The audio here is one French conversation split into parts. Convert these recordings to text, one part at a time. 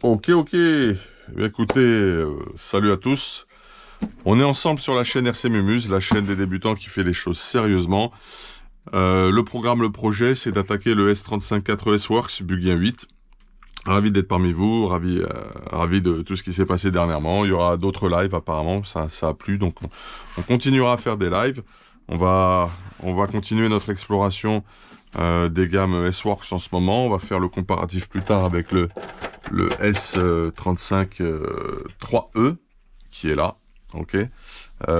Ok, ok. Écoutez, salut à tous. On est ensemble sur la chaîne RC Mumuse, la chaîne des débutants qui fait les choses sérieusement. Le programme, le projet, c'est d'attaquer le S35-4 S-Works Bugien 8. Ravi d'être parmi vous, ravi de tout ce qui s'est passé dernièrement. Il y aura d'autres lives apparemment, ça a plu, donc on continuera à faire des lives. On va, on va continuer notre exploration des gammes S-Works en ce moment. On va faire le comparatif plus tard avec le S35 3E qui est là. Ok.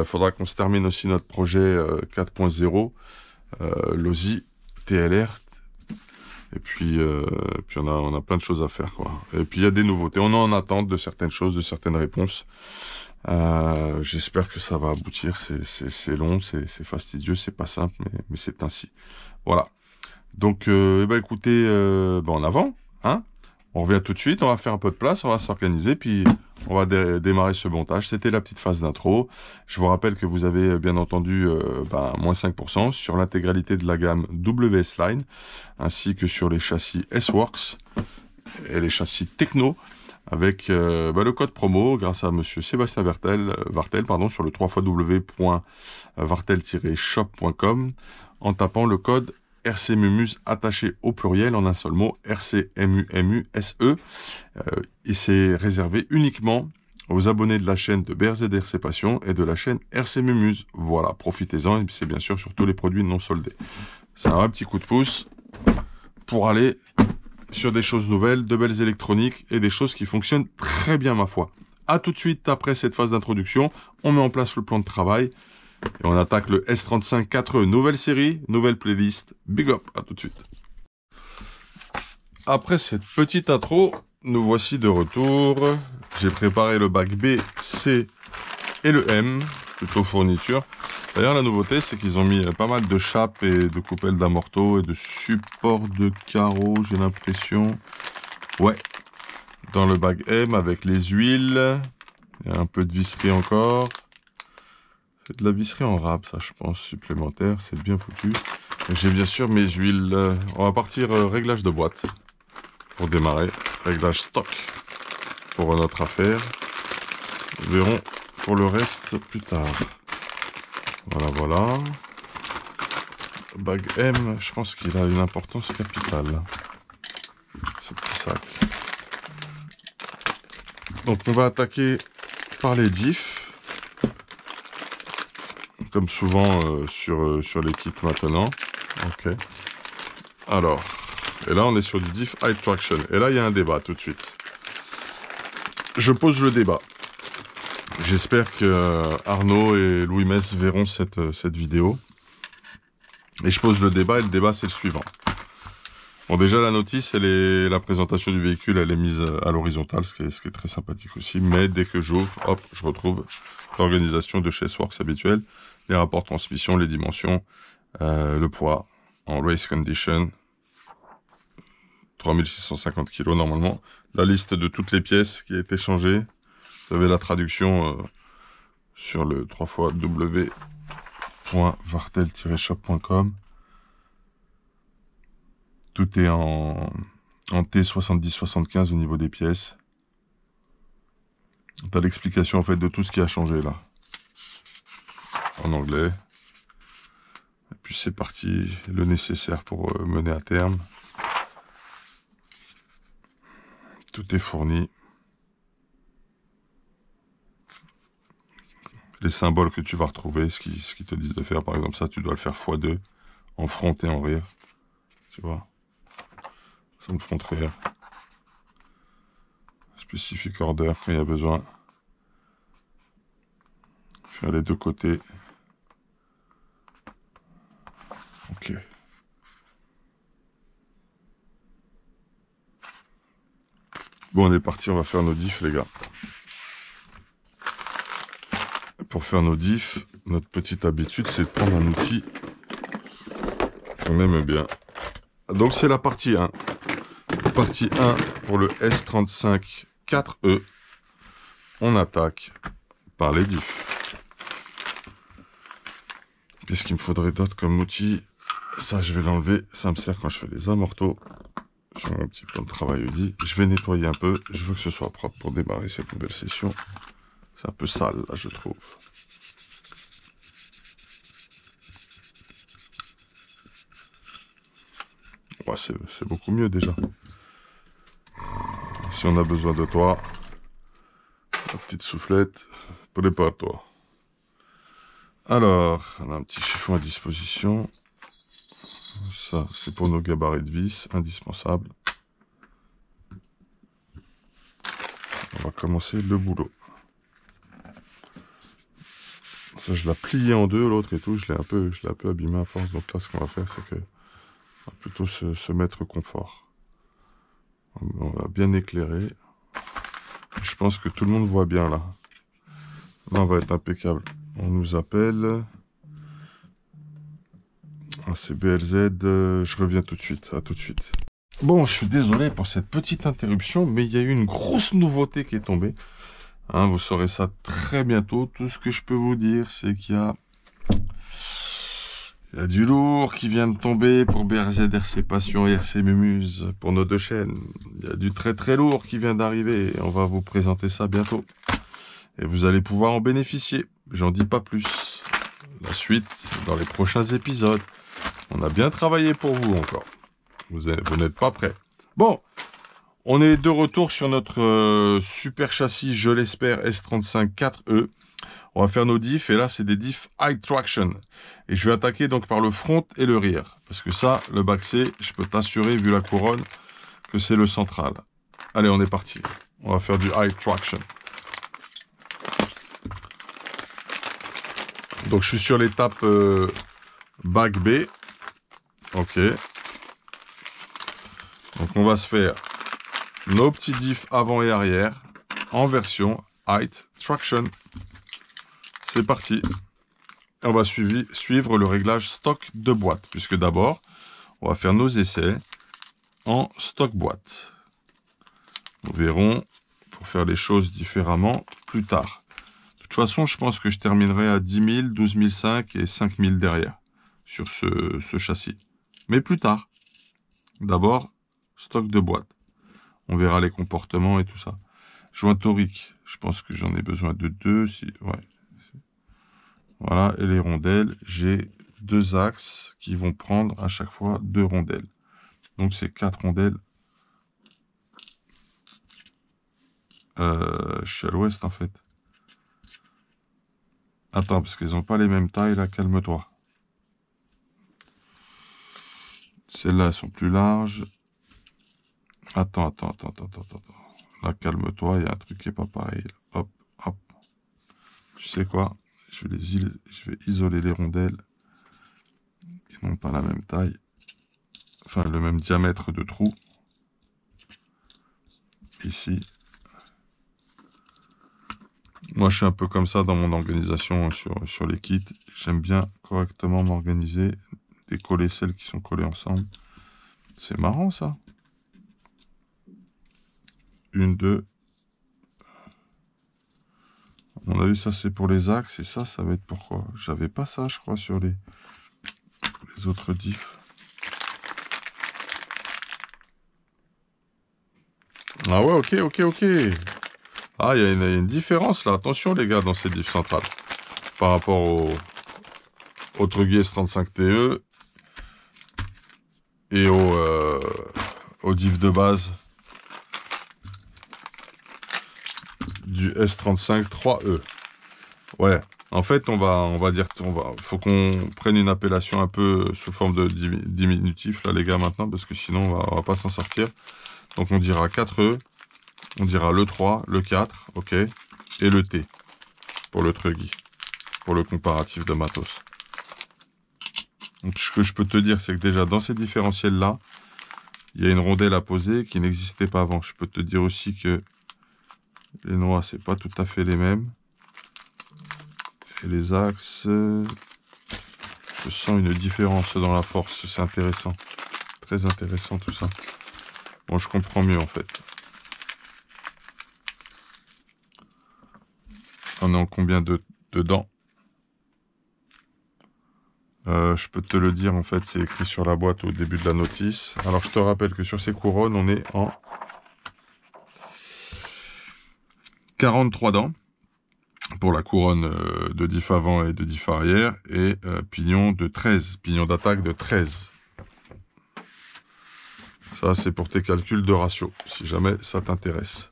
Faudra qu'on se termine aussi notre projet 4.0, l'OSI TLR. Et puis on a plein de choses à faire, quoi. Et puis il y a des nouveautés. On est en attente de certaines choses, de certaines réponses. J'espère que ça va aboutir. C'est long, c'est fastidieux, c'est pas simple, mais c'est ainsi. Voilà. Donc, écoutez, en avant, hein. On revient tout de suite, on va faire un peu de place, on va s'organiser, puis on va démarrer ce montage. C'était la petite phase d'intro. Je vous rappelle que vous avez bien entendu moins 5% sur l'intégralité de la gamme WS Line, ainsi que sur les châssis S-Works et les châssis Techno, avec le code promo grâce à monsieur Sébastien Vartel, sur le www.vartel-shop.com en tapant le code RCMUMUSE attaché au pluriel en un seul mot, RCMUMUSE. Et c'est réservé uniquement aux abonnés de la chaîne de BRZ RC Passion et de la chaîne RC Mumuse. Voilà, profitez-en, et c'est bien sûr sur tous les produits non soldés. C'est un vrai petit coup de pouce pour aller sur des choses nouvelles, de belles électroniques et des choses qui fonctionnent très bien, ma foi. A tout de suite après cette phase d'introduction, on met en place le plan de travail et on attaque le S35 4E, nouvelle série, nouvelle playlist. Big up, à tout de suite. Après cette petite intro, nous voici de retour. J'ai préparé le bac B, C et le M, plutôt fourniture. D'ailleurs, la nouveauté, c'est qu'ils ont mis pas mal de chapes et de coupelles d'amorto et de supports de carreaux, j'ai l'impression. Ouais, dans le bac M avec les huiles. Il y a un peu de visserie encore. C'est de la visserie en râpe, ça, je pense, supplémentaire. C'est bien foutu. J'ai bien sûr mes huiles. On va partir réglage de boîte pour démarrer. Réglage stock pour notre affaire. Nous verrons pour le reste plus tard. Voilà, voilà. Bag M, je pense qu'il a une importance capitale. Ce petit sac. Donc on va attaquer par les diffs. Comme souvent sur les kits maintenant. Ok. Alors, et là on est sur du diff high traction. Et là il y a un débat tout de suite. Je pose le débat. J'espère que Arnaud et Louis Mess verront cette vidéo. Et je pose le débat, et le débat c'est le suivant. Bon, déjà la notice, la présentation du véhicule, elle est mise à l'horizontale, ce qui est très sympathique aussi. Mais dès que j'ouvre, hop, je retrouve l'organisation de chez S-Works habituelle, les rapports transmission, les dimensions, le poids en race condition, 3650 kg normalement, la liste de toutes les pièces qui a été changée. Vous avez la traduction sur le www.vartel-shop.com. Tout est en T70-75 au niveau des pièces. T'as l'explication en fait de tout ce qui a changé là. En anglais. Et puis c'est parti, le nécessaire pour mener à terme. Tout est fourni. Les symboles que tu vas retrouver, ce qu'ils te disent de faire, par exemple ça tu dois le faire x2 en front et en rear. Tu vois. Ça me front rear. Specific order quand il y a besoin. Faire les deux côtés. Ok. Bon, on est parti, on va faire nos diffs, les gars. Pour faire nos diffs, notre petite habitude, c'est de prendre un outil qu'on aime bien. Donc, c'est la partie 1. Partie 1 pour le S35 4E. On attaque par les diffs. Qu'est-ce qu'il me faudrait d'autre comme outil? Ça, je vais l'enlever. Ça me sert quand je fais les amortos. sur mon petit plan de travail Audi. Je vais nettoyer un peu. Je veux que ce soit propre pour démarrer cette nouvelle session. C'est un peu sale, là, je trouve. Ouais, c'est beaucoup mieux déjà. Si on a besoin de toi, la petite soufflette, prépare-toi. Alors, on a un petit chiffon à disposition. Ça, c'est pour nos gabarits de vis, indispensable. On va commencer le boulot. Ça, je l'ai plié en deux, l'autre et tout. Je l'ai un peu abîmé à force. Donc là, ce qu'on va faire, c'est que on va plutôt se mettre confort. On va bien éclairer. Je pense que tout le monde voit bien là. Là, on va être impeccable. On nous appelle. Ah, c'est BLZ. Je reviens tout de suite. À tout de suite. Bon, je suis désolé pour cette petite interruption, mais il y a eu une grosse nouveauté qui est tombée. Hein, vous saurez ça très bientôt. Tout ce que je peux vous dire, c'est qu'il y a du lourd qui vient de tomber pour BRZ, RC Passion et RC Mumuse pour nos deux chaînes. Il y a du très très lourd qui vient d'arriver. On va vous présenter ça bientôt. Et vous allez pouvoir en bénéficier. J'en dis pas plus. La suite dans les prochains épisodes. On a bien travaillé pour vous encore. Vous n'êtes pas prêts. Bon, on est de retour sur notre super châssis, je l'espère, S35 4E. On va faire nos diffs, et là, c'est des diffs high traction. Et je vais attaquer donc par le front et le rear. Parce que ça, le bac C, je peux t'assurer, vu la couronne, que c'est le central. Allez, on est parti. On va faire du high traction. Donc, je suis sur l'étape bac B. Ok. Donc, on va se faire nos petits diffs avant et arrière en version high traction. C'est parti. On va suivre le réglage stock de boîte, puisque d'abord, on va faire nos essais en stock boîte. Nous verrons pour faire les choses différemment plus tard. De toute façon, je pense que je terminerai à 10 000, 12 500 et 5 000 derrière sur ce châssis. Mais plus tard. D'abord, stock de boîte. On verra les comportements et tout ça. Joint torique, je pense que j'en ai besoin de deux. Ouais. Voilà, et les rondelles, j'ai deux axes qui vont prendre à chaque fois deux rondelles. Donc c'est 4 rondelles. Je suis à l'ouest en fait. Attends, parce qu'elles n'ont pas les mêmes tailles là, calme-toi. Celles-là, elles sont plus larges. Attends. Là, calme-toi, il y a un truc qui n'est pas pareil. Hop. Tu sais quoi? Je vais isoler les rondelles qui n'ont pas la même taille. Enfin, le même diamètre de trou. Ici. Moi, je suis un peu comme ça dans mon organisation sur les kits. J'aime bien correctement m'organiser, décoller celles qui sont collées ensemble. C'est marrant, ça. 1, 2. À mon avis, ça, c'est pour les axes. Et ça va être pourquoi? J'avais pas ça, je crois, sur les autres diffs. Ah ouais, ok. Ah, il y a une différence, là. Attention, les gars, dans ces diffs centrales. Par rapport au Truggy S35TE et au diff de base du S35 3E. Ouais, en fait, faut qu'on prenne une appellation un peu sous forme de diminutif, là, les gars, maintenant, parce que sinon, on va pas s'en sortir. Donc, on dira 4E, on dira le 3, le 4, ok, et le T, pour le Truggy, pour le comparatif de matos. Donc, ce que je peux te dire, c'est que déjà, dans ces différentiels-là, il y a une rondelle à poser qui n'existait pas avant. Je peux te dire aussi que les noix, c'est pas tout à fait les mêmes. Et les axes, je sens une différence dans la force. C'est intéressant. Très intéressant tout ça. Bon, je comprends mieux en fait. On est en combien dedans? Je peux te le dire, en fait, c'est écrit sur la boîte au début de la notice. Alors, je te rappelle que sur ces couronnes, on est en 43 dents pour la couronne de diff avant et de diff arrière, et pignon de 13, pignon d'attaque de 13. Ça, c'est pour tes calculs de ratio, si jamais ça t'intéresse.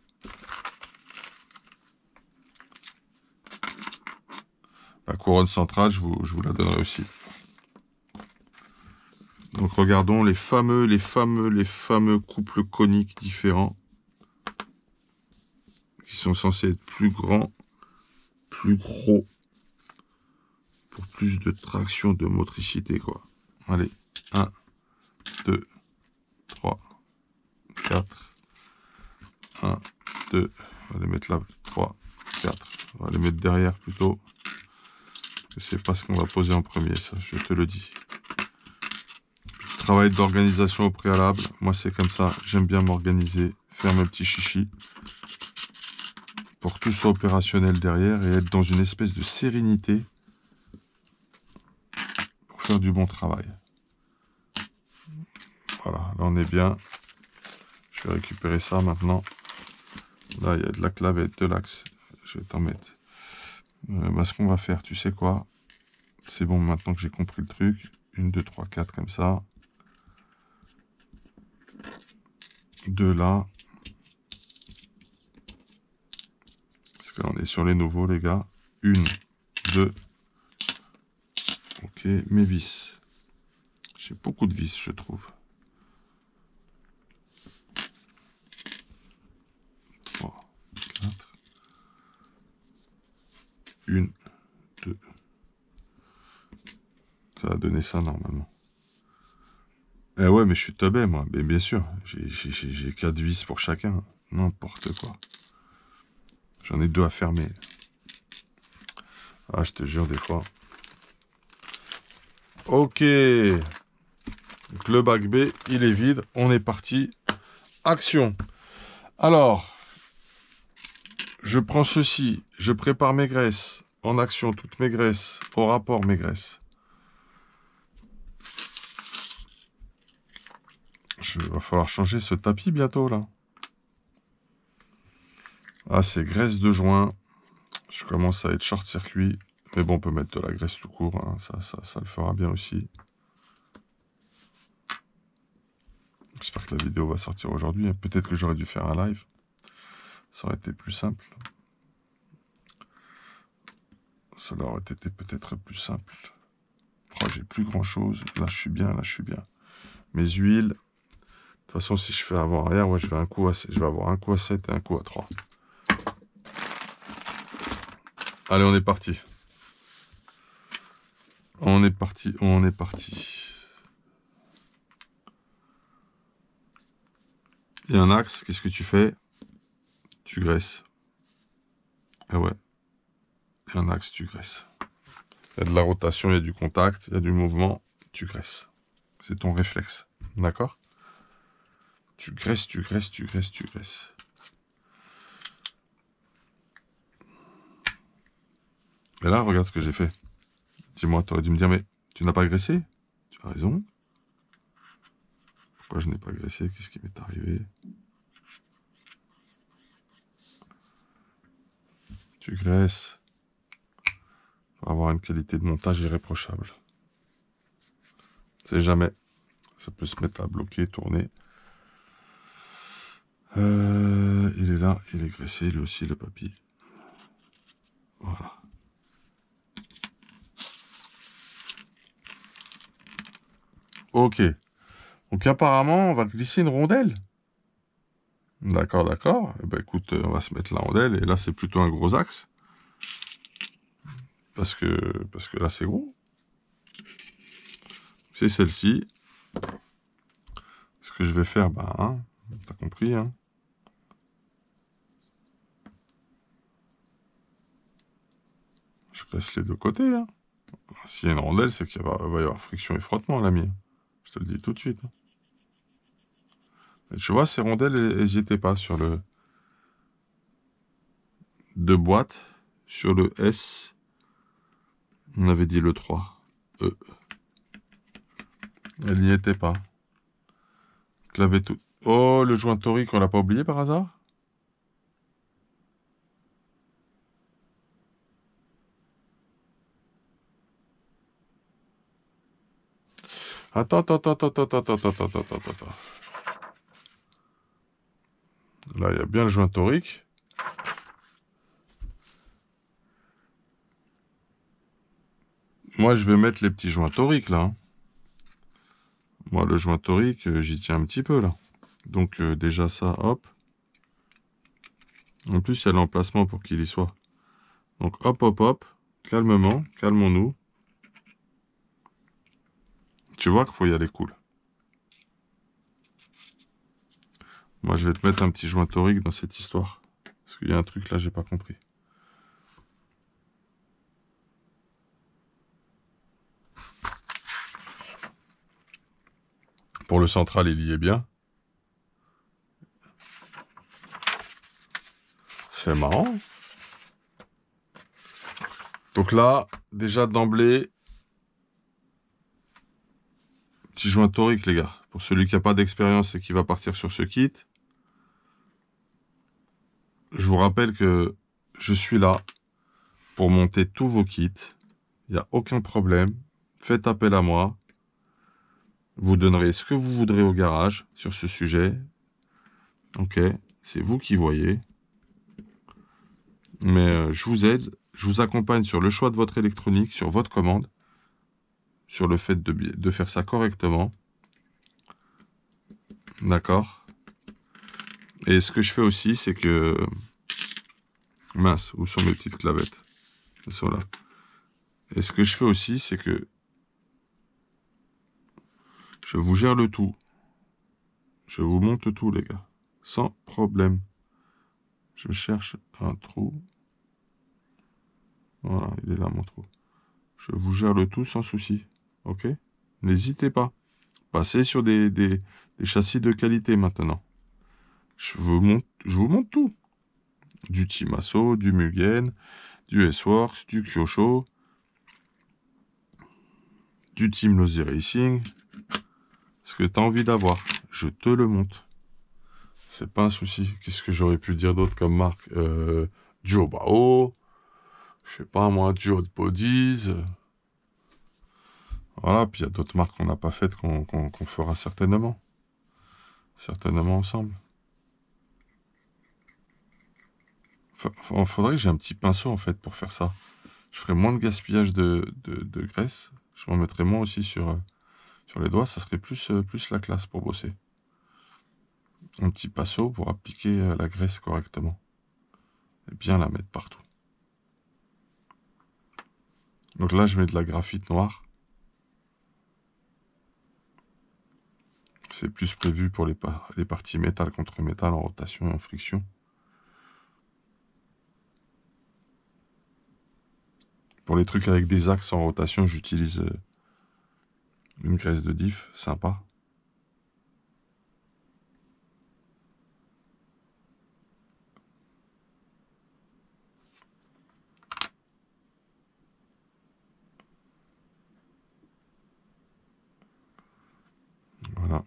La couronne centrale, je vous la donnerai aussi. Donc regardons les fameux couples coniques différents qui sont censés être plus grands, plus gros, pour plus de traction, de motricité, quoi. Allez, 1, 2, 3, 4, 1, 2, on va les mettre là, 3, 4, on va les mettre derrière plutôt. Je sais pas ce qu'on va poser en premier, ça, je te le dis. Travail d'organisation au préalable, moi c'est comme ça, j'aime bien m'organiser, faire mes petits chichis, pour que tout soit opérationnel derrière et être dans une espèce de sérénité pour faire du bon travail. Voilà, là on est bien. Je vais récupérer ça maintenant. Là il y a de la clavette, de l'axe, je vais t'en mettre. Ce qu'on va faire, tu sais quoi? C'est bon, maintenant que j'ai compris le truc. 1, 2, 3, 4 comme ça. 2 là. Parce que là on est sur les nouveaux les gars. 1, 2. Ok, mes vis. J'ai beaucoup de vis, je trouve. 3, 4. 1, 2. Ça va donner ça normalement. Eh ouais, mais je suis teubé, moi. Mais bien sûr, j'ai 4 vis pour chacun. N'importe quoi. J'en ai 2 à fermer. Ah, je te jure, des fois. Ok. Donc, le bac B, il est vide. On est parti. Action. Alors, je prends ceci. Je prépare mes graisses. En action, toutes mes graisses. Au rapport, mes graisses. Il va falloir changer ce tapis bientôt, là. Ah, c'est graisse de joint. Je commence à être short-circuit. Mais bon, on peut mettre de la graisse tout court. Hein. Ça le fera bien aussi. J'espère que la vidéo va sortir aujourd'hui. Peut-être que j'aurais dû faire un live. Ça aurait été plus simple. Cela aurait été peut-être plus simple. Oh, j'ai plus grand-chose. Là, je suis bien. Là, je suis bien. Mes huiles. De toute façon, si je fais avant-arrière, ouais, je vais avoir un coup à 7 et un coup à 3. Allez, on est parti. On est parti. On est parti. Il y a un axe. Qu'est-ce que tu fais? Tu graisses. Ah ouais. Il y a un axe, tu graisses. Il y a de la rotation, il y a du contact, il y a du mouvement. Tu graisses. C'est ton réflexe. D'accord? Tu graisses, tu graisses, tu graisses, tu graisses. Et là, regarde ce que j'ai fait. Dis-moi, tu aurais dû me dire, mais tu n'as pas graissé? Tu as raison. Pourquoi je n'ai pas graissé? Qu'est-ce qui m'est arrivé? Tu graisses. Pour avoir une qualité de montage irréprochable. C'est jamais. Ça peut se mettre à bloquer, tourner. Il est là, il est graissé, lui aussi, le papy. Voilà. Ok. Donc apparemment, on va glisser une rondelle. D'accord, d'accord. Eh ben, écoute, on va se mettre la rondelle. Et là, c'est plutôt un gros axe. Parce que là, c'est gros. C'est celle-ci. Ce que je vais faire, bah, hein, t'as compris, hein. Je casse les deux côtés, hein. S'il y a une rondelle, c'est qu'il va y avoir friction et frottement, l'ami. Je te le dis tout de suite. Et tu vois, ces rondelles, elles n'y étaient pas sur le... Deux boîtes. Sur le S, on avait dit le 3. E. Elle n'y était pas. Clavet tout. Oh, le joint torique, on l'a pas oublié par hasard? Attends, attends, attends, attends, attends, attends, attends, attends, attends, attends. Là, il y a bien le joint torique. Moi, je vais mettre les petits joints toriques, là. Moi, le joint torique, j'y tiens un petit peu, là. Donc, déjà ça, hop. En plus, il y a l'emplacement pour qu'il y soit. Donc, hop, hop, hop. Calmement, calmons-nous. Tu vois qu'il faut y aller cool. Moi, je vais te mettre un petit joint torique dans cette histoire. Parce qu'il y a un truc là, j'ai pas compris. Pour le central, il y est bien. C'est marrant. Donc là, déjà d'emblée, petit joint torique, les gars. Pour celui qui n'a pas d'expérience et qui va partir sur ce kit, je vous rappelle que je suis là pour monter tous vos kits. Il n'y a aucun problème. Faites appel à moi. Vous donnerez ce que vous voudrez au garage sur ce sujet. Ok, c'est vous qui voyez. Mais je vous aide, je vous accompagne sur le choix de votre électronique, sur votre commande, sur le fait de faire ça correctement. D'accord. Et ce que je fais aussi, c'est que... Mince, où sont mes petites clavettes? Elles sont là. Et ce que je fais aussi, c'est que je vous gère le tout. Je vous monte tout, les gars. Sans problème. Je cherche un trou. Voilà, il est là, mon trou. Je vous gère le tout sans souci. Ok? N'hésitez pas. Passez sur des châssis de qualité maintenant. Je vous montre tout. Du Chimaso, du Mugen, du S-Works, du Kyosho, du Team Lozi Racing. Ce que tu as envie d'avoir, je te le montre. C'est pas un souci. Qu'est-ce que j'aurais pu dire d'autre comme marque? Duo Bao, je sais pas moi, Duo de Bodies. Voilà, puis il y a d'autres marques qu'on n'a pas faites qu'on fera certainement. Certainement ensemble. Faudrait que j'ai un petit pinceau en fait pour faire ça. Je ferais moins de gaspillage de graisse. Je m'en mettrais moins aussi sur les doigts. Ça serait plus la classe pour bosser. Un petit pinceau pour appliquer la graisse correctement. Et bien la mettre partout. Donc là, je mets de la graphite noire. C'est plus prévu pour les parties métal contre métal en rotation et en friction. Pour les trucs avec des axes en rotation, j'utilise une graisse de diff, sympa. Voilà.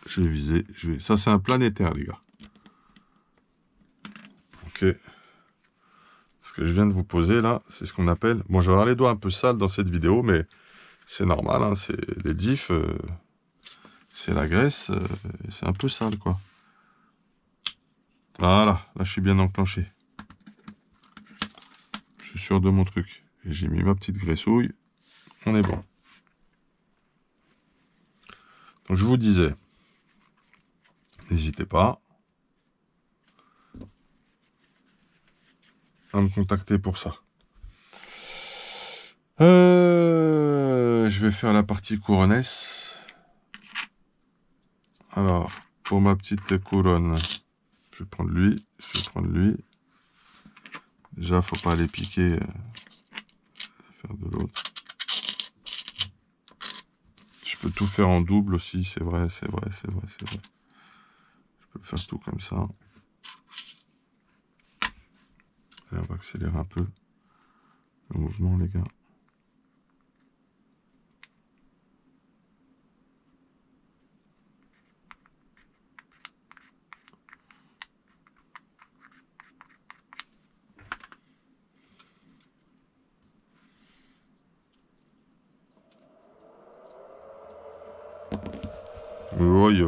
Je vais viser. Ça, c'est un planétaire, les gars. Ok. Ce que je viens de vous poser, là, c'est ce qu'on appelle... Bon, je vais avoir les doigts un peu sales dans cette vidéo, mais c'est normal. Hein, c'est les diffs, c'est la graisse. C'est un peu sale, quoi. Voilà. Là, je suis bien enclenché. Je suis sûr de mon truc. Et j'ai mis ma petite graissouille. On est bon. Donc, je vous disais... N'hésitez pas à me contacter pour ça. Je vais faire la partie couronnesse. Alors, pour ma petite couronne, je vais prendre lui. Je vais prendre lui. Déjà, faut pas les piquer. Faire de l'autre. Je peux tout faire en double aussi, c'est vrai, c'est vrai, c'est vrai, c'est vrai. Je peux faire tout comme ça. Allez, on va accélérer un peu le mouvement, les gars. Oui.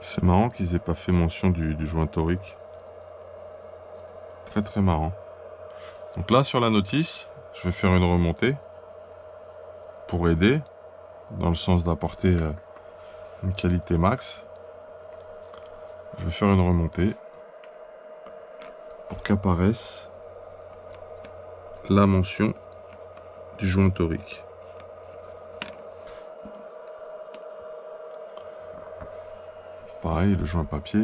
C'est marrant qu'ils aient pas fait mention du joint torique. Très très marrant. Donc là, sur la notice, je vais faire une remontée pour aider, dans le sens d'apporter une qualité max. Je vais faire une remontée pour qu'apparaisse la mention du joint torique. Pareil, le joint papier.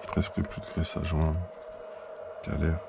Presque plus de graisse à joint. Galère.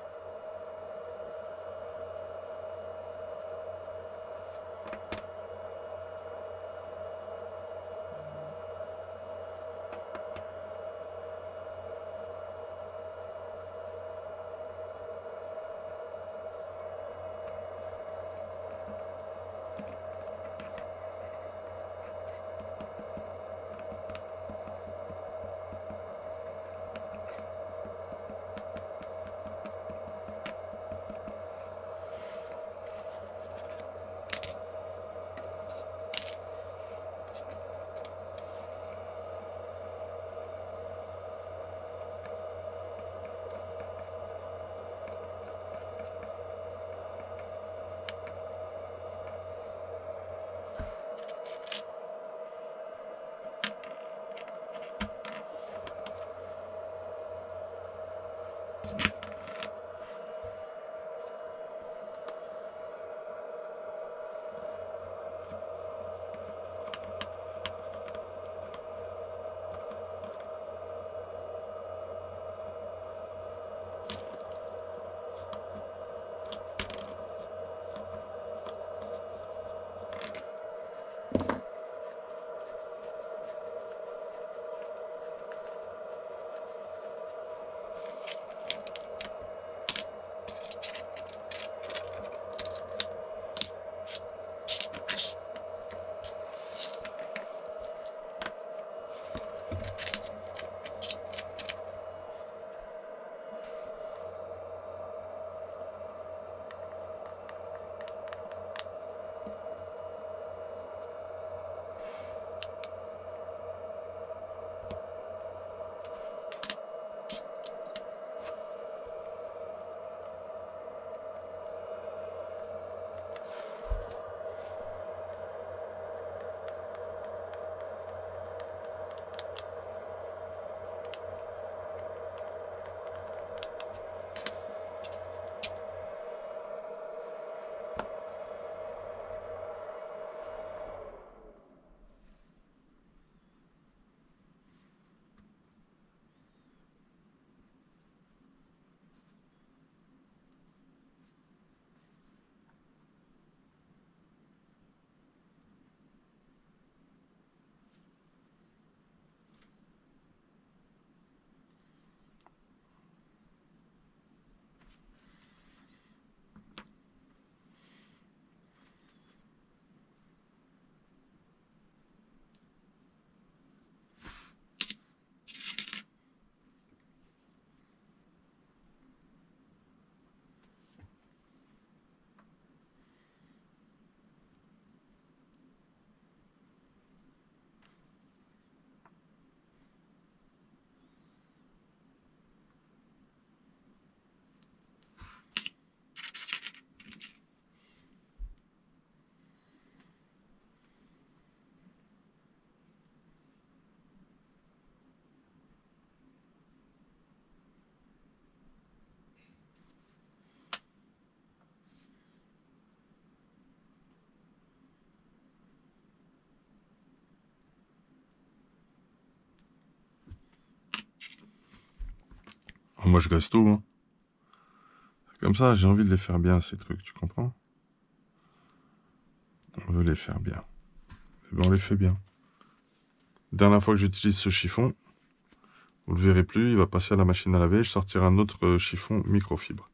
Moi, je graisse tout. Hein. C'est comme ça, j'ai envie de les faire bien, ces trucs, tu comprends? On veut les faire bien. Et ben, on les fait bien. Dernière fois que j'utilise ce chiffon, vous le verrez plus, il va passer à la machine à laver, je sortirai un autre chiffon microfibre.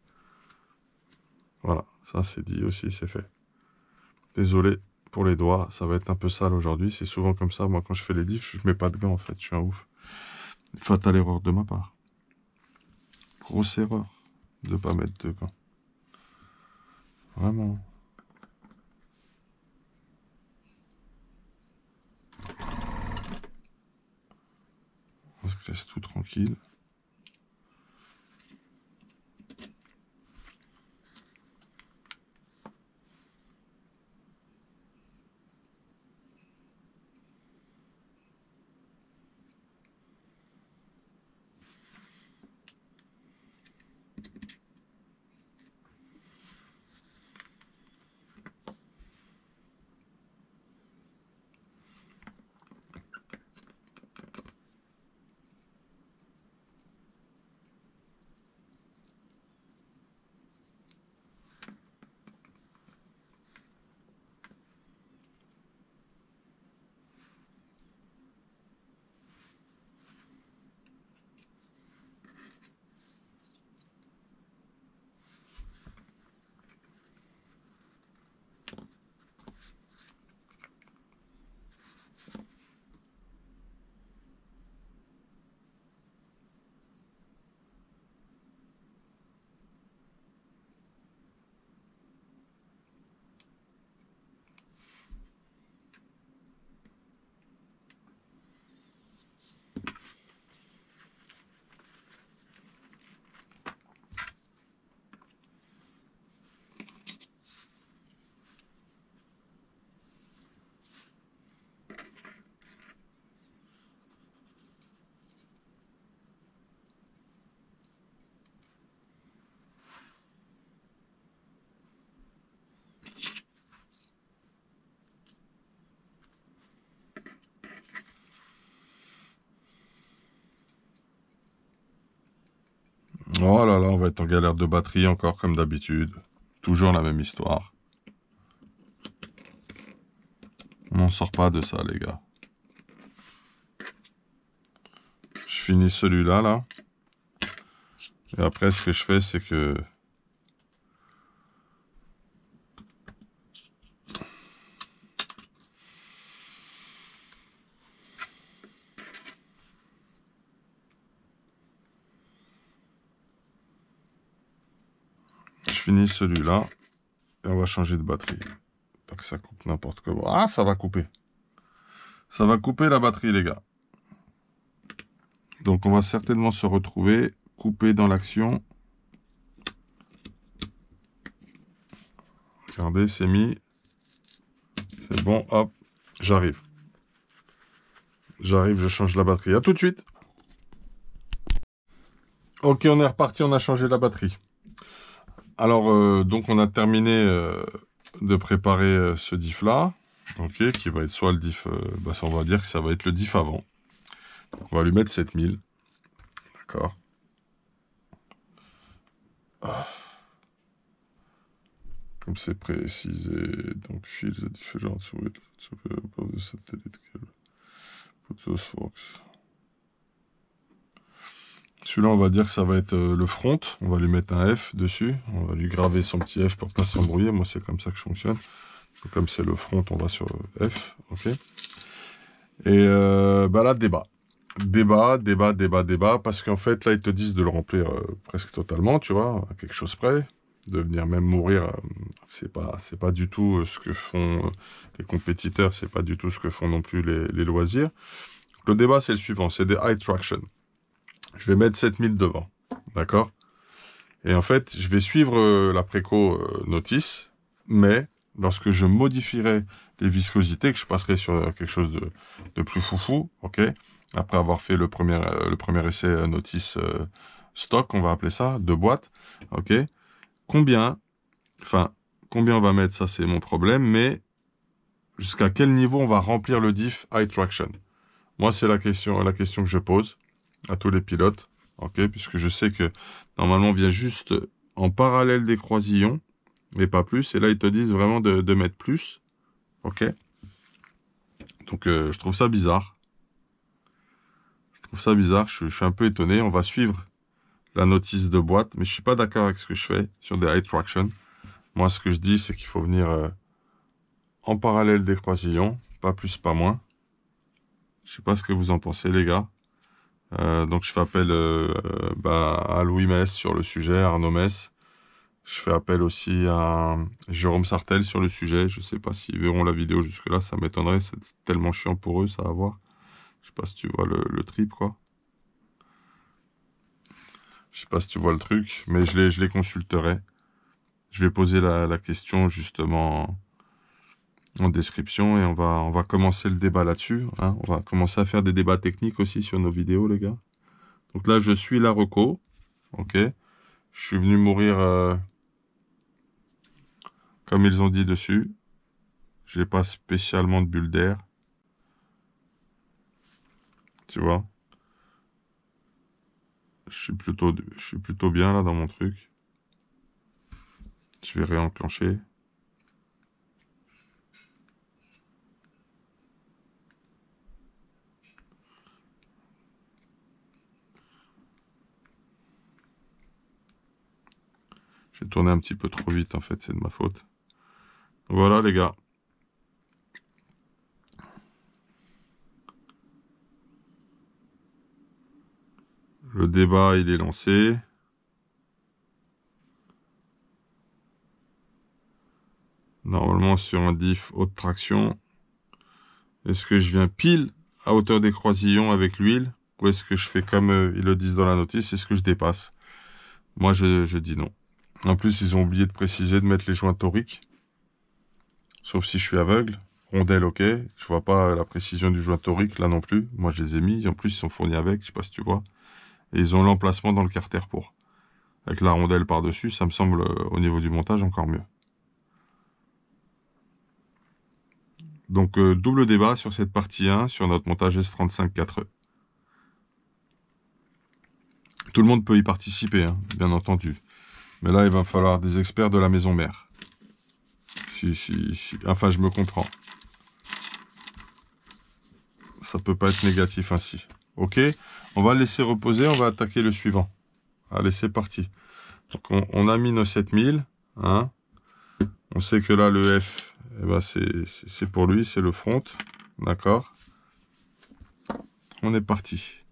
Voilà, ça c'est dit aussi, c'est fait. Désolé pour les doigts, ça va être un peu sale aujourd'hui, c'est souvent comme ça, moi quand je fais les diffs, je mets pas de gants en fait, je suis un ouf. Fatale erreur de ma part. Grosse erreur de pas mettre de gants. Vraiment. On se laisse tout tranquille. Oh là là, on va être en galère de batterie encore comme d'habitude. Toujours la même histoire. On n'en sort pas de ça, les gars. Je finis celui-là, là. Et après, ce que je fais, c'est que... Je finis celui-là. Et on va changer de batterie. Pas que ça coupe n'importe comment. Ah, ça va couper. Ça va couper la batterie, les gars. Donc, on va certainement se retrouver coupé dans l'action. Regardez, c'est mis. C'est bon, hop, j'arrive. J'arrive, je change la batterie. À tout de suite. Ok, on est reparti, on a changé la batterie. Alors, donc on a terminé de préparer ce diff-là. Ok, qui va être soit le diff... ça, on va dire que ça va être le diff avant. Donc, on va lui mettre 7000. D'accord. Ah. Comme c'est précisé, donc fields are different with above the satellite cable. Put those forks. Celui-là, on va dire que ça va être le front. On va lui mettre un F dessus. On va lui graver son petit F pour pas s'embrouiller. Moi, c'est comme ça que je fonctionne. Donc, comme c'est le front, on va sur F. Ok. Et là, débat. Débat. Parce qu'en fait, là, ils te disent de le remplir presque totalement, tu vois, à quelque chose près. De venir même mourir, c'est pas du tout ce que font les compétiteurs. C'est pas du tout ce que font non plus les loisirs. Le débat, c'est le suivant. C'est des high traction. Je vais mettre 7000 devant, d'accord? Et en fait, je vais suivre la préco notice, mais lorsque je modifierai les viscosités, que je passerai sur quelque chose de plus foufou, ok? Après avoir fait le premier essai notice stock, on va appeler ça, de boîte, ok? Combien on va mettre, ça c'est mon problème, mais jusqu'à quel niveau on va remplir le diff high traction? Moi, c'est la question que je pose à tous les pilotes. ok, puisque je sais que normalement on vient juste en parallèle des croisillons, mais pas plus, et là ils te disent vraiment de mettre plus, ok. Donc je trouve ça bizarre, je suis un peu étonné. On va suivre la notice de boîte, mais je suis pas d'accord avec ce que je fais sur des high traction. Moi ce que je dis c'est qu'il faut venir en parallèle des croisillons, pas plus, pas moins. Je sais pas ce que vous en pensez les gars. Donc je fais appel à Louis Mess sur le sujet, Arnaud Mess. Je fais appel aussi à Jérôme Sartel sur le sujet. Je sais pas s'ils verront la vidéo jusque-là, ça m'étonnerait. C'est tellement chiant pour eux, ça à voir. Je sais pas si tu vois le trip, quoi. Je sais pas si tu vois le truc, mais je les consulterai. Je vais poser la question justement en description et on va commencer le débat là-dessus. Hein. On va commencer à faire des débats techniques aussi sur nos vidéos, les gars. Donc là, je suis la reco. Ok. Je suis venu mourir comme ils ont dit dessus. J'ai pas spécialement de bulle d'air. Tu vois. Je suis plutôt bien là dans mon truc. Je vais réenclencher. J'ai tourné un petit peu trop vite en fait, c'est de ma faute. Voilà les gars. Le débat il est lancé. Normalement sur un diff haute traction. Est-ce que je viens pile à hauteur des croisillons avec l'huile? Ou est-ce que je fais comme ils le disent dans la notice? Est-ce que je dépasse? Moi je dis non. En plus ils ont oublié de préciser de mettre les joints toriques. Sauf si je suis aveugle. Rondelle, ok. Je vois pas la précision du joint torique là non plus. Moi je les ai mis. En plus ils sont fournis avec, je sais pas si tu vois. Et ils ont l'emplacement dans le carter pour. Avec la rondelle par-dessus, ça me semble au niveau du montage encore mieux. Donc double débat sur cette partie 1, sur notre montage S35 4E. Tout le monde peut y participer, hein, bien entendu. Mais là, il va falloir des experts de la maison mère. Enfin, je me comprends. Ça peut pas être négatif ainsi. Ok, on va le laisser reposer, on va attaquer le suivant. Allez, c'est parti. Donc, on a mis nos 7000. Hein. On sait que là, le F, eh ben, c'est pour lui, c'est le front. D'accord. On est parti.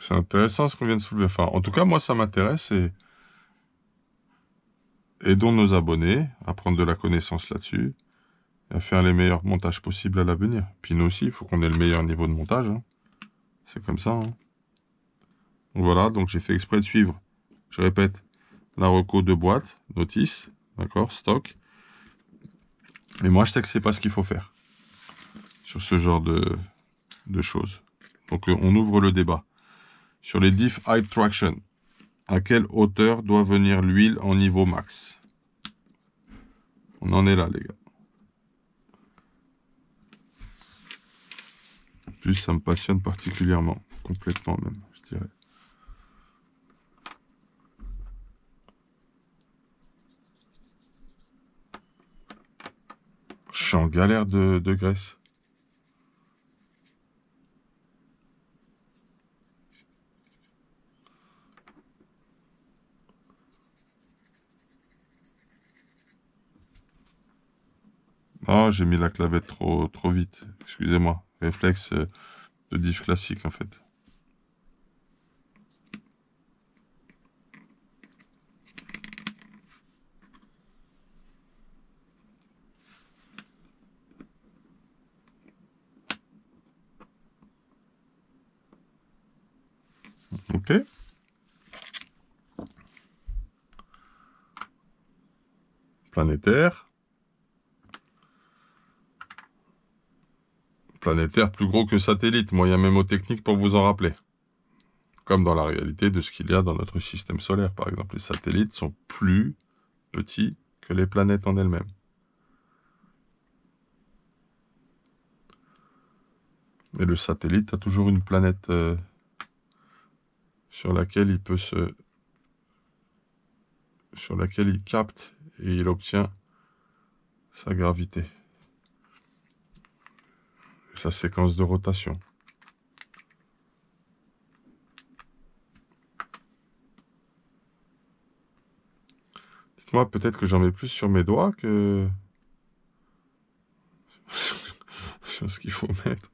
C'est intéressant ce qu'on vient de soulever. Enfin, en tout cas, moi, ça m'intéresse et aidons nos abonnés à prendre de la connaissance là-dessus et à faire les meilleurs montages possibles à l'avenir. Puis nous aussi, il faut qu'on ait le meilleur niveau de montage. Hein. C'est comme ça. Hein. Donc voilà, donc j'ai fait exprès de suivre, je répète, la reco de boîte, notice, d'accord, stock. Mais moi, je sais que c'est pas ce qu'il faut faire sur ce genre de choses. Donc on ouvre le débat. Sur les diff high traction, à quelle hauteur doit venir l'huile en niveau max? On en est là, les gars. En plus, ça me passionne particulièrement, complètement même, je dirais. Je suis en galère de graisse. Ah, j'ai mis la clavette trop vite. Excusez-moi. Réflexe de diff classique, en fait. Ok. Planétaire. Planétaire plus gros que satellite, moyen mémotechnique pour vous en rappeler. Comme dans la réalité de ce qu'il y a dans notre système solaire, par exemple. Les satellites sont plus petits que les planètes en elles-mêmes. Et le satellite a toujours une planète sur laquelle il capte et il obtient sa gravité et sa séquence de rotation. Dites-moi, peut-être que j'en mets plus sur mes doigts que sur ce qu'il faut mettre.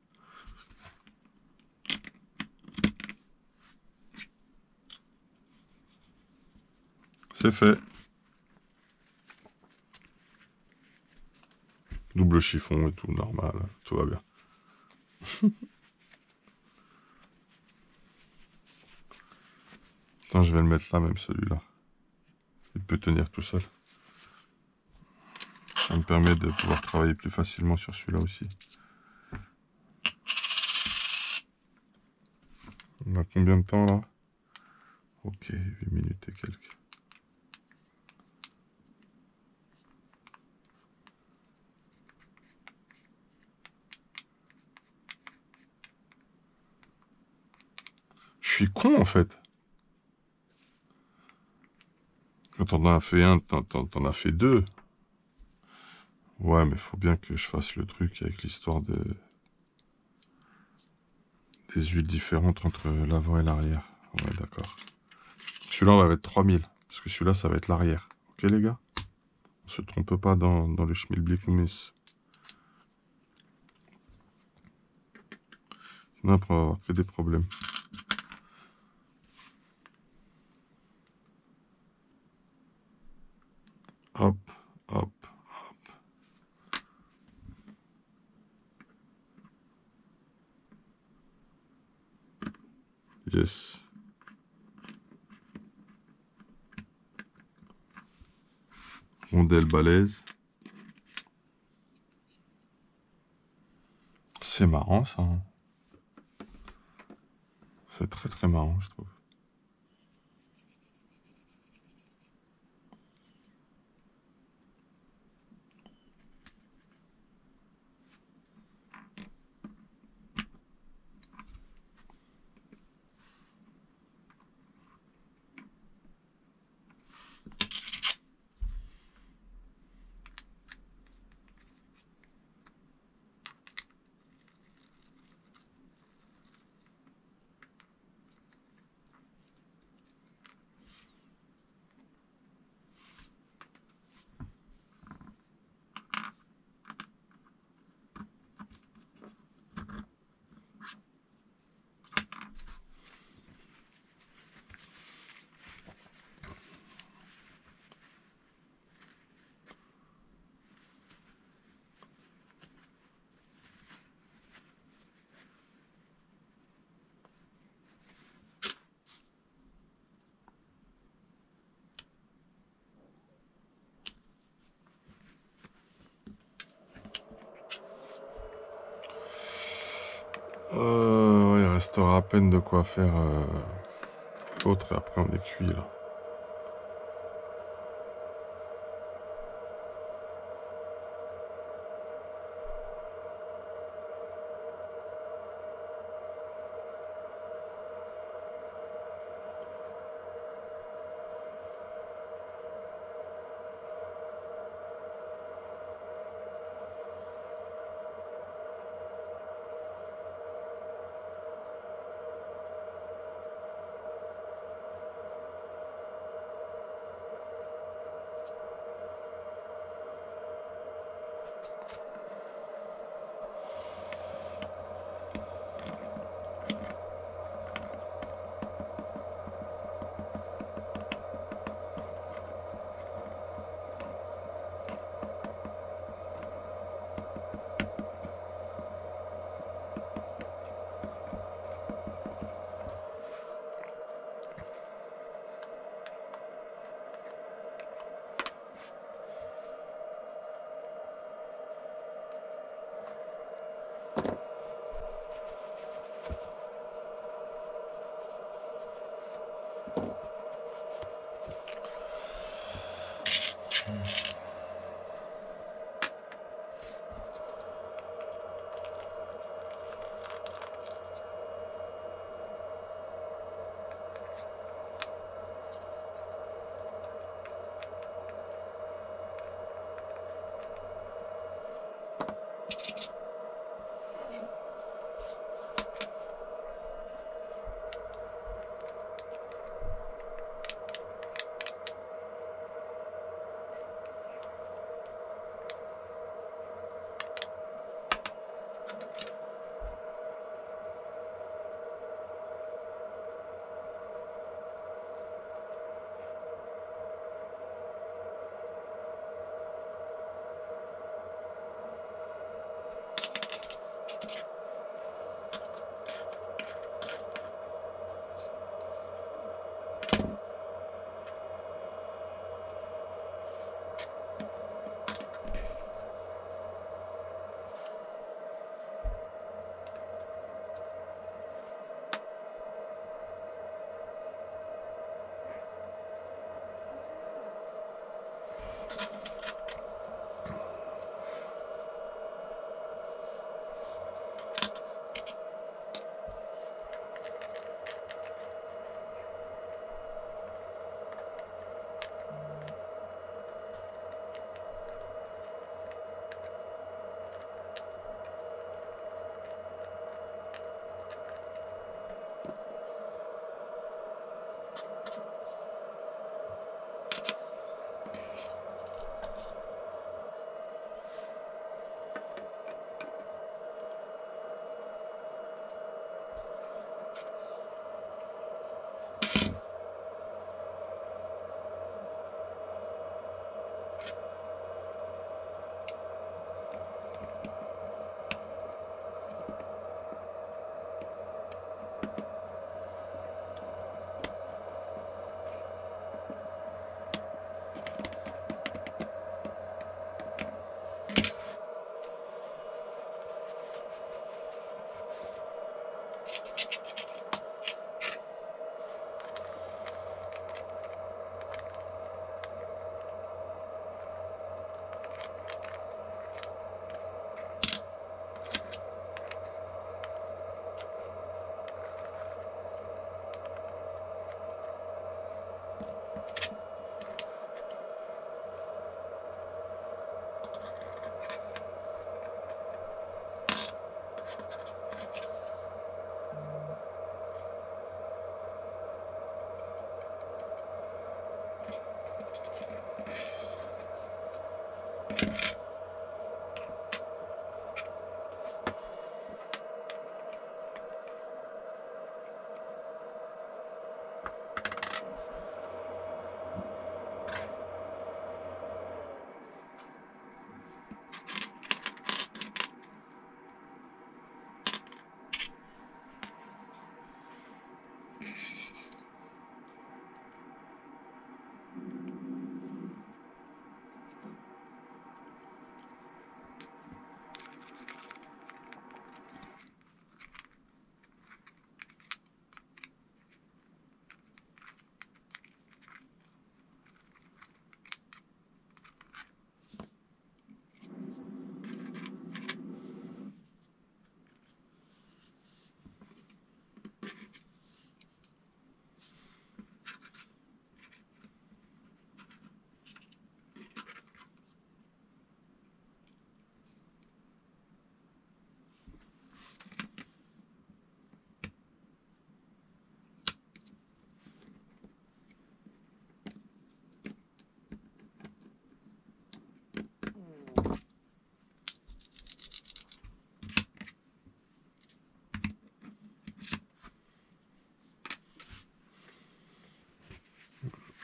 C'est fait. Double chiffon et tout, normal, tout va bien. Attends, je vais le mettre là même, celui-là. Il peut tenir tout seul. Ça me permet de pouvoir travailler plus facilement sur celui-là aussi. On a combien de temps là? Ok, 8 minutes et quelques. Je suis con en fait. Quand on en a fait un, t'en as fait deux. Ouais, mais faut bien que je fasse le truc avec l'histoire des huiles différentes entre l'avant et l'arrière. Ouais, d'accord. Celui-là, on va mettre 3000. Parce que celui-là, ça va être l'arrière. Ok, les gars? On se trompe pas dans le schmilblick-miss. Sinon, après, on va avoir que des problèmes. Hop, hop, hop. Yes. Rondelle balèze. C'est marrant, ça. Hein. C'est très très marrant, je trouve. Ouais, il restera à peine de quoi faire l'autre et après on est cuit là.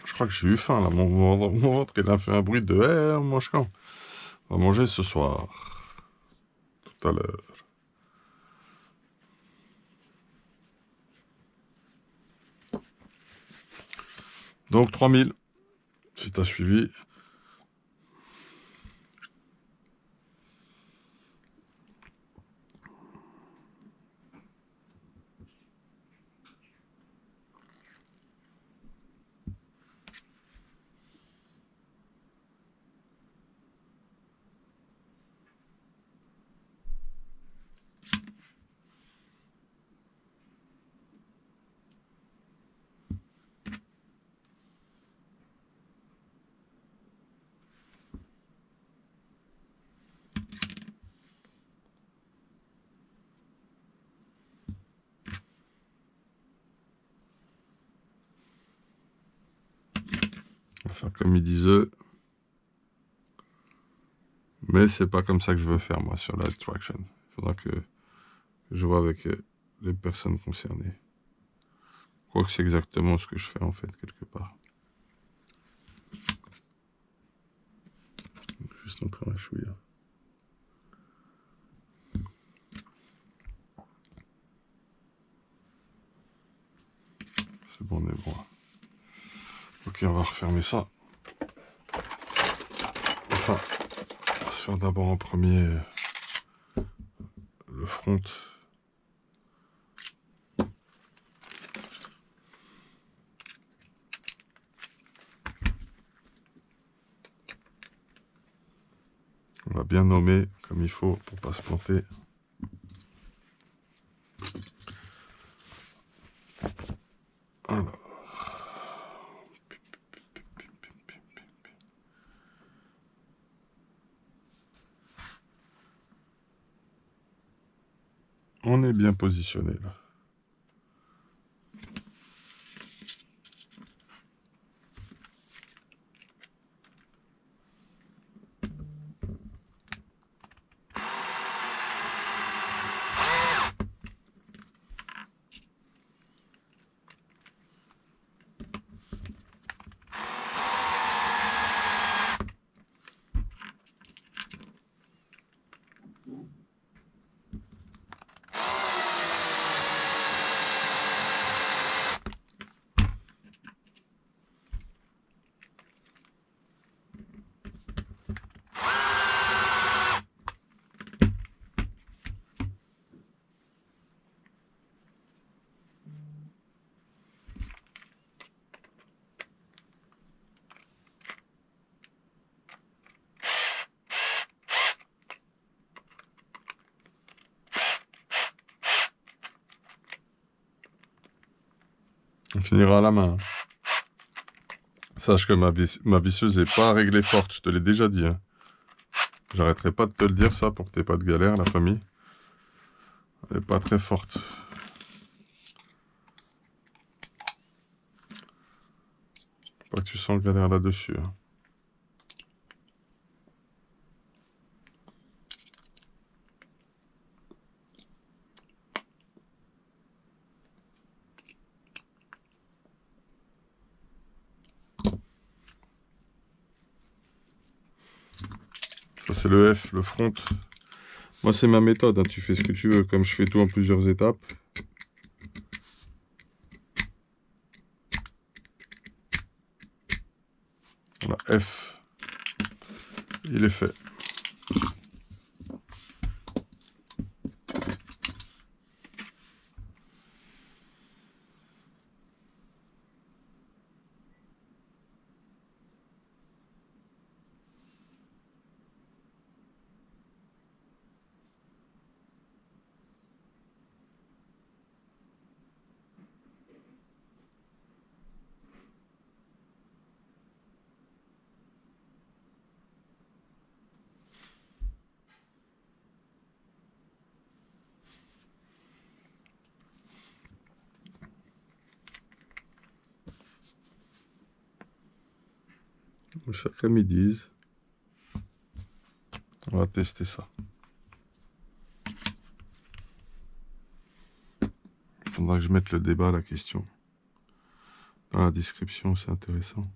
Je crois que j'ai eu faim là. Mon ventre il a fait un bruit de on mange quand? On va manger ce soir. Tout à l'heure. Donc 3000, si t'as suivi. faire comme ils disent eux. Mais c'est pas comme ça que je veux faire moi sur la traction. Il faudra que je vois avec les personnes concernées. Je crois que c'est exactement ce que je fais en fait quelque part. Juste encore un chouïa. C'est bon, on est bon. Ok, on va refermer ça. Enfin, on va se faire d'abord en premier le front. On va bien nommer comme il faut pour pas se planter. Alors. On est bien positionné là. On finira à la main. Sache que ma visseuse n'est pas réglée forte, je te l'ai déjà dit. Hein. J'arrêterai pas de te le dire ça pour que t'aies pas de galère, la famille. Elle n'est pas très forte. Pas que tu sens galère là-dessus. Hein. Ça c'est le F, le front. Moi c'est ma méthode, hein. Tu fais ce que tu veux, comme je fais tout en plusieurs étapes. Voilà, F, il est fait. On va faire comme ils disent. On va tester ça. Il faudra que je mette le débat, la question. Dans la description, c'est intéressant.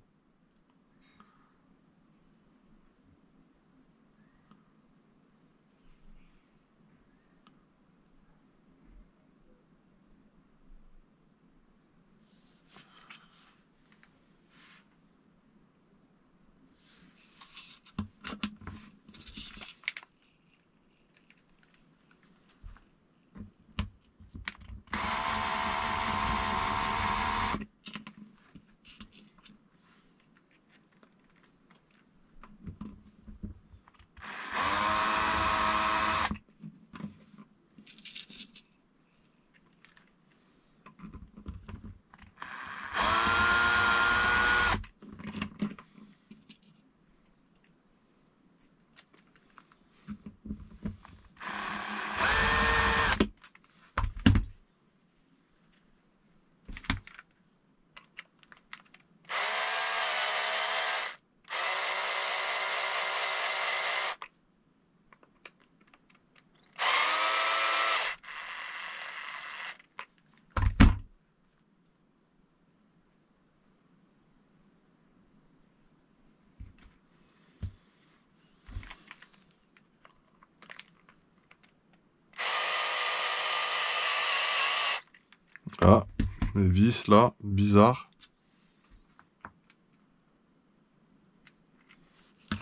Ah, mes vis là, bizarre.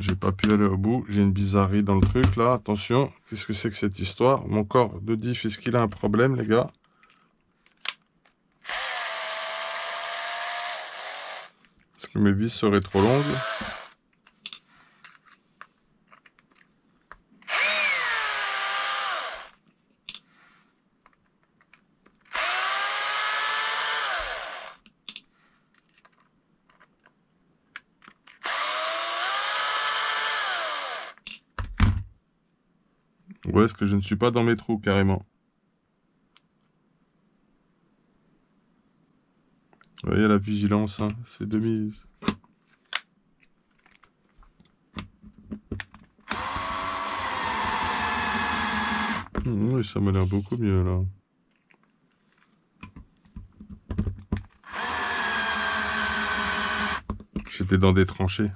J'ai pas pu aller au bout. J'ai une bizarrerie dans le truc là. Attention, qu'est-ce que c'est que cette histoire? Mon corps de diff, est-ce qu'il a un problème, les gars? Est-ce que mes vis seraient trop longues? Ou est-ce que je ne suis pas dans mes trous, carrément? Vous voyez la vigilance, hein, c'est de mise. Oui, ça m'a l'air beaucoup mieux, là. J'étais dans des tranchées.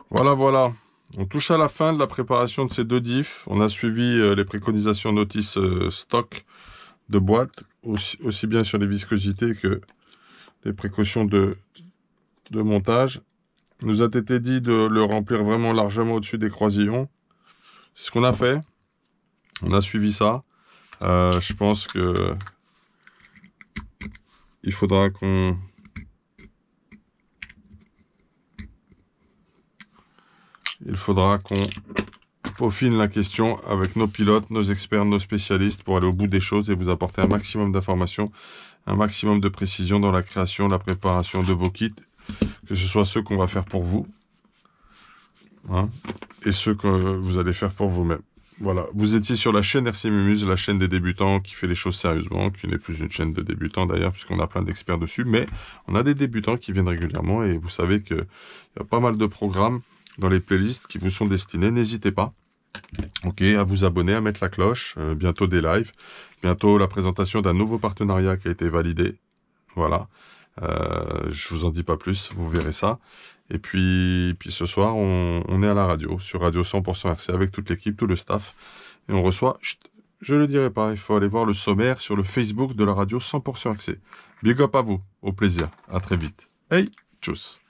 Voilà, voilà. On touche à la fin de la préparation de ces deux diffs. On a suivi les préconisations notice stock de boîte, aussi bien sur les viscosités que les précautions de montage. Il nous a été dit de le remplir vraiment largement au-dessus des croisillons. C'est ce qu'on a fait. On a suivi ça. Je pense que il faudra qu'on peaufine la question avec nos pilotes, nos experts, nos spécialistes pour aller au bout des choses et vous apporter un maximum d'informations, un maximum de précision dans la création, la préparation de vos kits, que ce soit ceux qu'on va faire pour vous, hein, et ceux que vous allez faire pour vous-même. Voilà, vous étiez sur la chaîne RC Mumuse, la chaîne des débutants qui fait les choses sérieusement, qui n'est plus une chaîne de débutants d'ailleurs, puisqu'on a plein d'experts dessus, mais on a des débutants qui viennent régulièrement et vous savez qu'il y a pas mal de programmes dans les playlists qui vous sont destinés. N'hésitez pas, ok, à vous abonner, à mettre la cloche, bientôt des lives, bientôt la présentation d'un nouveau partenariat qui a été validé, voilà. Je vous en dis pas plus, vous verrez ça. Et puis ce soir, on est à la radio, sur Radio 100% RC, avec toute l'équipe, tout le staff. Et on reçoit, je le dirai pas, il faut aller voir le sommaire sur le Facebook de la radio 100% RC. Big up à vous, au plaisir, à très vite. Hey, tchuss.